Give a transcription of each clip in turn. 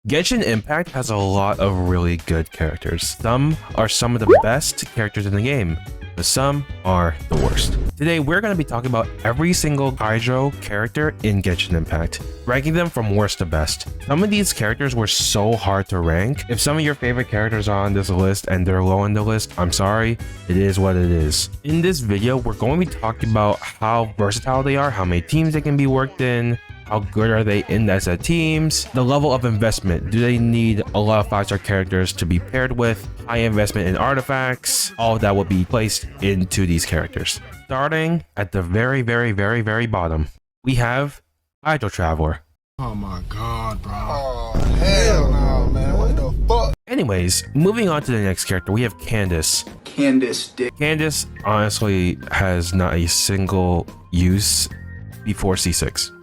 Genshinimpact has a lot of really good characters. Some are some of the best characters in the game, but some are the worst. Today, we're going to be talking about every single Hydro character in Genshin ranking them from worst to best. Some of these characters were so hard to rank. If some of your favorite characters are on this list and they're low on the list, I'm sorry, it is what it is. In this video, we're going to be talking about how versatile they are, how many teams they can be worked in, how good are they in that set teams, the level of investment. Do they need a lot of 5-star characters to be paired with, high investment in artifacts? All of that will be placed into these characters. Starting at the very bottom, we have Hydro Traveler. Oh my god, bro. Oh, hell no, man. What the fuck? Anyways, moving on to the next character, we have Candace. Candace honestly has not a single use before C6.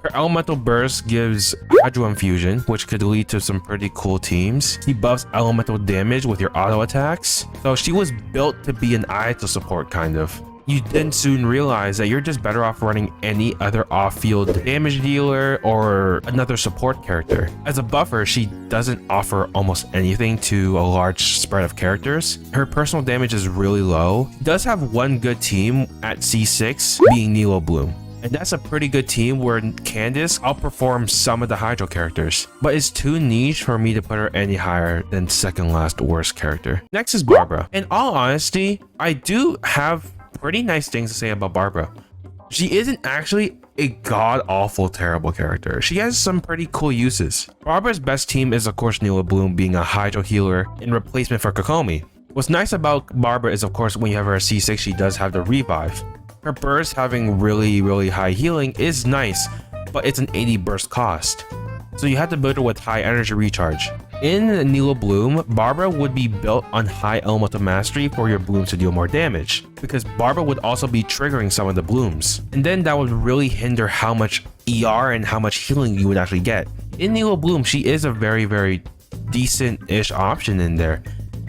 Her elemental burst gives Hydro Infusion, which could lead to some pretty cool teams. She buffs elemental damage with your auto attacks. So she was built to be an Ayato support, kind of. You then soon realize that you're just better off running any other off-field damage dealer or another support character. As a buffer, she doesn't offer almost anything to a large spread of characters. Her personal damage is really low. She does have one good team at C6, being Nilou Bloom. And that's a pretty good team where Candace outperforms some of the Hydro characters, but it's too niche for me to put her any higher than second last worst character. Next is Barbara. In all honesty, I do have pretty nice things to say about Barbara. She isn't actually a god-awful terrible character. She has some pretty cool uses. Barbara's best team is of course Nilou Bloom being a Hydro healer in replacement for Kokomi. What's nice about Barbara is of course when you have her at C6, she does have the revive. Her burst having really high healing is nice, but it's an 80 burst cost. So you have to build her with high energy recharge. In Nilou Bloom, Barbara would be built on high elemental mastery for your blooms to deal more damage, because Barbara would also be triggering some of the blooms. And then that would really hinder how much ER and how much healing you would actually get. In Nilou Bloom, she is a very decent-ish option in there.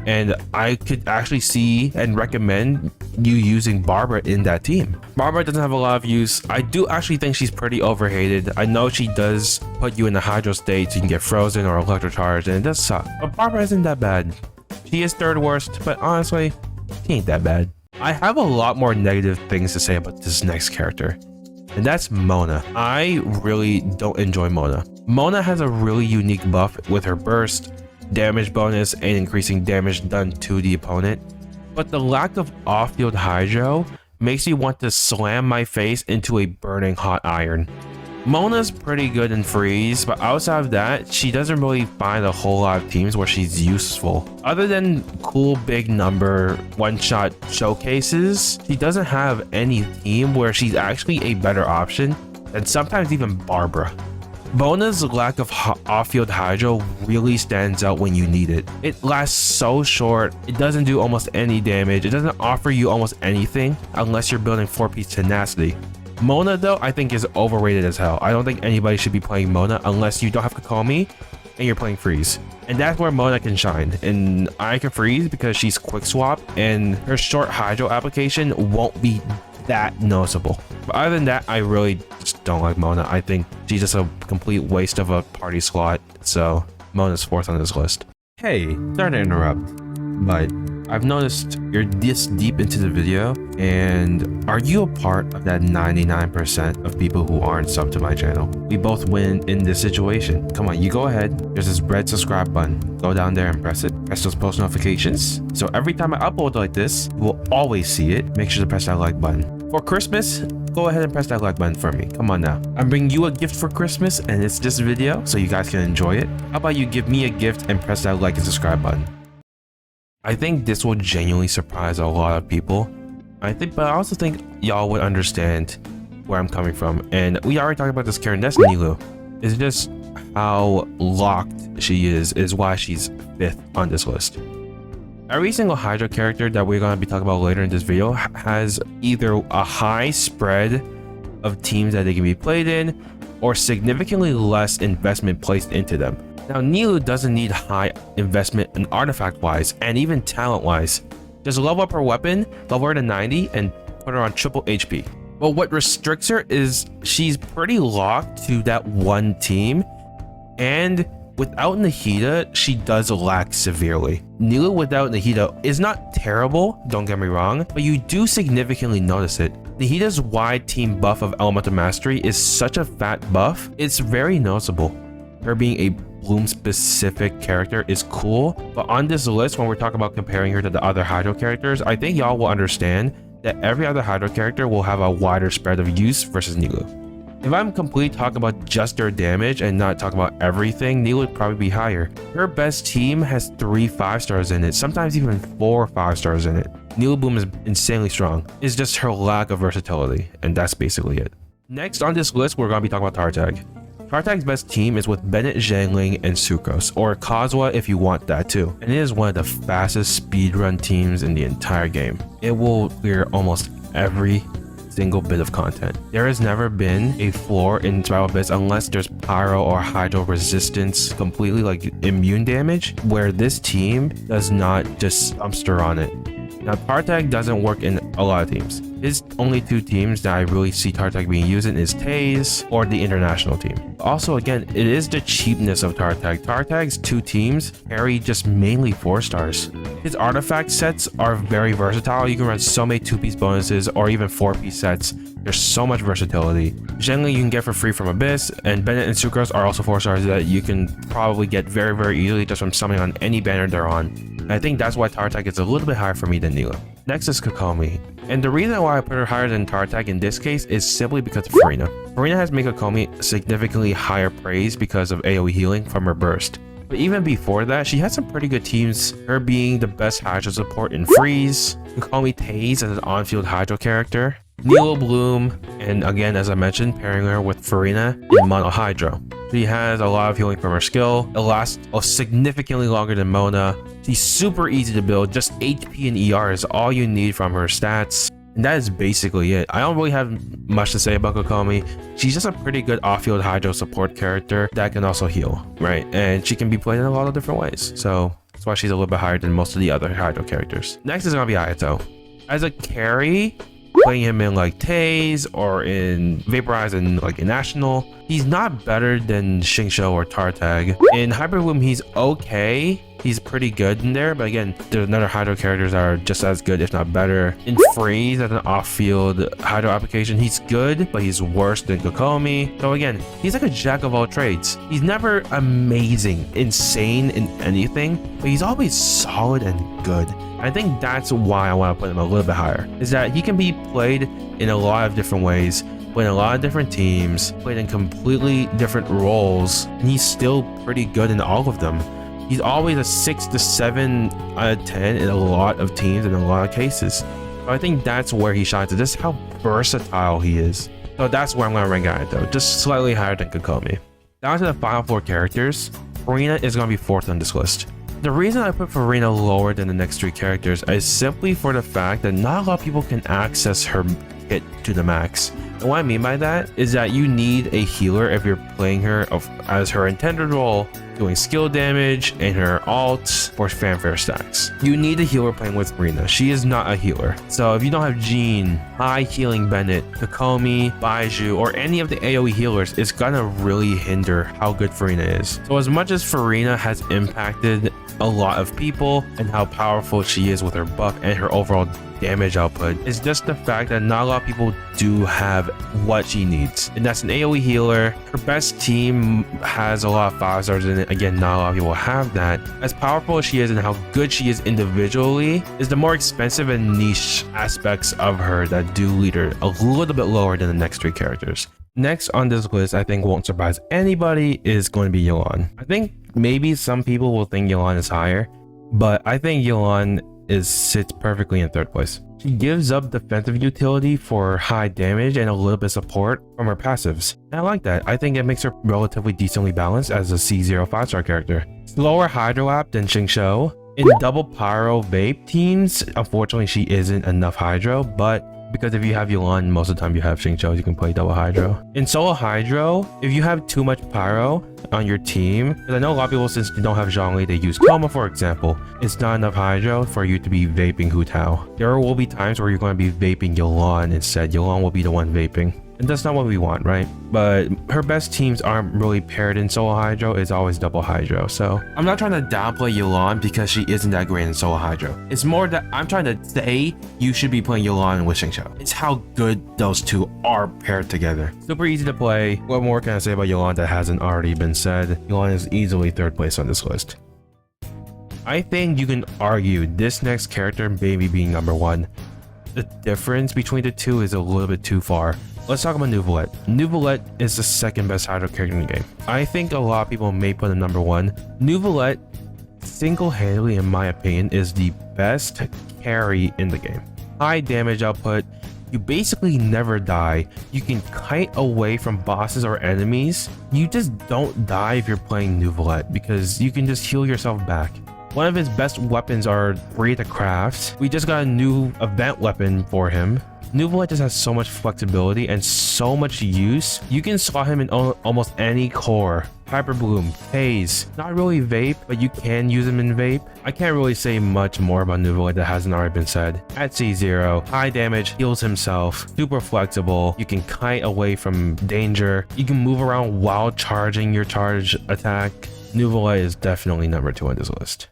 And I could actually see and recommend you using Barbara in that team. Barbara doesn't have a lot of use. I do actually think she's pretty overhated. I know she does put you in the Hydro state so you can get frozen or electrocharged, and it does suck. But Barbara isn't that bad. She is third worst, but honestly, she ain't that bad. I have a lot more negative things to say about this next character, and that's Mona. I really don't enjoy Mona. Mona has a really unique buff with her burst, damage bonus, and increasing damage done to the opponent, but the lack of off-field Hydro makes me want to slam my face into a burning hot iron. Mona's pretty good in freeze, but outside of that, she doesn't really find a whole lot of teams where she's useful. Other than cool big number one-shot showcases, she doesn't have any team where she's actually a better option than sometimes even Barbara. Mona's lack of off-field Hydro really stands out when you need it. It lasts so short, it doesn't do almost any damage, it doesn't offer you almost anything unless you're building 4-piece tenacity. Mona though, I think is overrated as hell. I don't think anybody should be playing Mona unless you don't have Kokomi and you're playing freeze. And that's where Mona can shine. And I can freeze because she's quick swap and her short Hydro application won't be that noticeable. But other than that, I really just don't like Mona. I think she's just a complete waste of a party slot. So Mona's fourth on this list. Hey, sorry to interrupt, but I've noticed you're this deep into the video, and are you a part of that 99% of people who aren't subbed to my channel? We both win in this situation. Come on, you go ahead. There's this red subscribe button. Go down there and press it. Press those post notifications. So every time I upload like this, you will always see it. Make sure to press that like button. For Christmas, go ahead and press that like button for me. Come on now. I'm bringing you a gift for Christmas, and it's this video, so you guys can enjoy it. How about you give me a gift and press that like and subscribe button? I think this will genuinely surprise a lot of people. But I also think y'all would understand where I'm coming from. And we already talked about this character, that's Nilou. It's just how locked she is why she's 5th on this list. Every single Hydro character that we're going to be talking about later in this video has either a high spread of teams that they can be played in or significantly less investment placed into them. Now, Nilou doesn't need high investment in artifact-wise and even talent-wise. Just level up her weapon, level her to 90, and put her on triple HP. But what restricts her is she's pretty locked to that one team, and Without Nahida, she does lack severely. Nilou without Nahida is not terrible, don't get me wrong, but you do significantly notice it. Nahida's wide team buff of Elemental Mastery is such a fat buff, it's very noticeable. Her being a Bloom specific character is cool, but on this list, when we're talking about comparing her to the other Hydro characters, I think y'all will understand that every other Hydro character will have a wider spread of use versus Nilou. If I'm completely talking about just their damage and not talking about everything, Nilou would probably be higher. Her best team has 3 5-stars in it, sometimes even 4 5-stars in it. Nilou Bloom is insanely strong. It's just her lack of versatility, and that's basically it. Next on this list, we're going to be talking about Tartag. Tartag's best team is with Bennett, Xiangling, and Sucrose, or Kozwa if you want that too. And it is one of the fastest speedrun teams in the entire game. It will clear almost every single bit of content. There has never been a floor in Survival Abyss unless there's Pyro or Hydro resistance, completely like immune damage, where this team does not just dumpster on it. Now, Tartag doesn't work in a lot of teams. His only 2 teams that I really see Tartag being used in is Taze or the international team. Also, again, it is the cheapness of Tartag. Tartag's 2 teams carry just mainly 4-stars. His artifact sets are very versatile. You can run so many 2-piece bonuses or even 4-piece sets. There's so much versatility. Xiangling you can get for free from Abyss, and Bennett and Sucrose are also 4-stars that you can probably get very, very easily just from summoning on any banner they're on. And I think that's why Tartag is a little bit higher for me than Nilou. Next is Kokomi. And the reason why I put her higher than Tartag in this case is simply because of Furina. Furina has made Kokomi significantly higher praise because of AoE healing from her burst. But even before that, she had some pretty good teams, her being the best Hydro support in Freeze, Kokomi Taze as an on-field Hydro character, Nilou Bloom, and again, as I mentioned, pairing her with Furina in Mono Hydro. She has a lot of healing from her skill. It lasts significantly longer than Mona. She's super easy to build. Just HP and ER is all you need from her stats. And that is basically it. I don't really have much to say about Kokomi. She's just a pretty good off-field Hydro support character that can also heal, right? And she can be played in a lot of different ways. So that's why she's a little bit higher than most of the other Hydro characters. Next is gonna be Ayato. As a carry, playing him in like Taze or in Vaporize and like in National, he's not better than Xingqiu or Tartag. In Hyper Bloom, he's okay. He's pretty good in there, but again, there's another Hydro characters that are just as good, if not better. In Freeze, as an off-field Hydro application, he's good, but he's worse than Kokomi. So again, he's like a jack of all trades. He's never amazing, insane in anything, but he's always solid and good. I think that's why I want to put him a little bit higher, is that he can be played in a lot of different ways, played in a lot of different teams, played in completely different roles, and he's still pretty good in all of them. He's always a 6 to 7 out of 10 in a lot of teams in a lot of cases. So I think that's where he shines. Just how versatile he is. So that's where I'm going to rank Ayato, just slightly higher than Kokomi. Down to the final 4 characters, Furina is going to be 4th on this list. The reason I put Furina lower than the next 3 characters is simply for the fact that not a lot of people can access her kit to the max. And what I mean by that is that you need a healer if you're playing her as her intended role, doing skill damage and her ults for fanfare stacks. You need a healer playing with Furina. She is not a healer. So if you don't have Jean, high healing Bennett, Kokomi, Baiju, or any of the AoE healers, it's gonna really hinder how good Furina is. So as much as Furina has impacted a lot of people and how powerful she is with her buff and her overall damage output, it's just the fact that not a lot of people do have what she needs, and that's an AoE healer. Her best team has a lot of 5-stars in it. Again, not a lot of people have that. As powerful as she is and how good she is individually, is the more expensive and niche aspects of her that do lead her a little bit lower than the next 3 characters. Next on this list, I think won't surprise anybody, is going to be Yelan. I think maybe some people will think Yelan is higher, but I think Yelan sits perfectly in 3rd place. She gives up defensive utility for high damage and a little bit of support from her passives. And I like that. I think it makes her relatively decently balanced as a C0 5-star character. Slower Hydro app than Xingqiu. In double Pyro Vape teams, unfortunately she isn't enough Hydro, but because if you have Yelan, most of the time you have Xingqiu, you can play double Hydro. In solo Hydro, if you have too much Pyro on your team, because I know a lot of people, since they don't have Zhongli, they use Coma for example, it's not enough Hydro for you to be vaping Hu Tao. There will be times where you're going to be vaping Yelan instead. Yelan will be the one vaping. And that's not what we want, right? But her best teams aren't really paired in solo hydro, it's always double hydro. So I'm not trying to downplay Yelan because she isn't that great in solo hydro. It's more that I'm trying to say you should be playing Yelan with Xingqiu. It's how good those two are paired together. Super easy to play. What more can I say about Yelan that hasn't already been said? Yelan is easily 3rd place on this list. I think you can argue this next character maybe being number 1. The difference between the two is a little bit too far. Let's talk about Neuvillette. Neuvillette is the 2nd best hydro character in the game. I think a lot of people may put him number 1. Neuvillette, single-handedly in my opinion, is the best carry in the game. High damage output, you basically never die, you can kite away from bosses or enemies. You just don't die if you're playing Neuvillette because you can just heal yourself back. One of his best weapons are free to craft. We just got a new event weapon for him. Neuvillette just has so much flexibility and so much use. You can slot him in almost any core. Hyper Bloom, Phase, not really Vape, but you can use him in Vape. I can't really say much more about Neuvillette that hasn't already been said. At C0, high damage, heals himself, super flexible, you can kite away from danger, you can move around while charging your charge attack. Neuvillette is definitely number 2 on this list.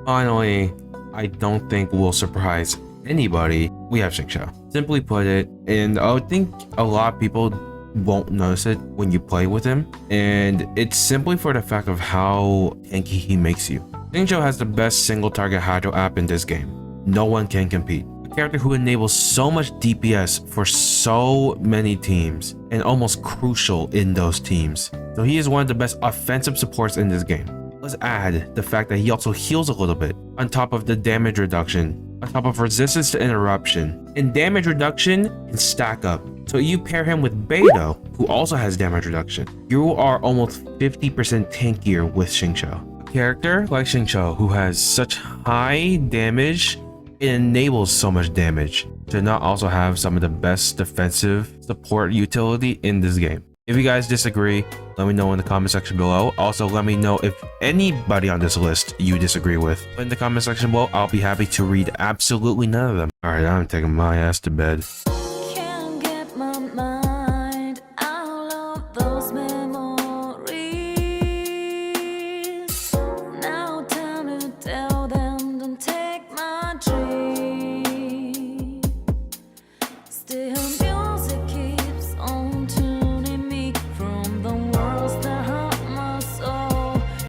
Finally, I don't think we'll surprise anybody, we have Xingqiu. Simply put it, and I would think a lot of people won't notice it when you play with him, and it's simply for the fact of how tanky he makes you. Xingqiu has the best single target hydro app in this game. No one can compete. A character who enables so much DPS for so many teams, and almost crucial in those teams. So he is one of the best offensive supports in this game. Let's add the fact that he also heals a little bit, on top of the damage reduction, on top of resistance to interruption. And damage reduction can stack up. So you pair him with Beidou, who also has damage reduction. You are almost 50% tankier with Xingqiu. A character like Xingqiu, who has such high damage, it enables so much damage, to not also have some of the best defensive support utility in this game. If you guys disagree, let me know in the comment section below. Also, let me know if anybody on this list you disagree with. In the comment section below, I'll be happy to read absolutely none of them. Alright, I'm taking my ass to bed.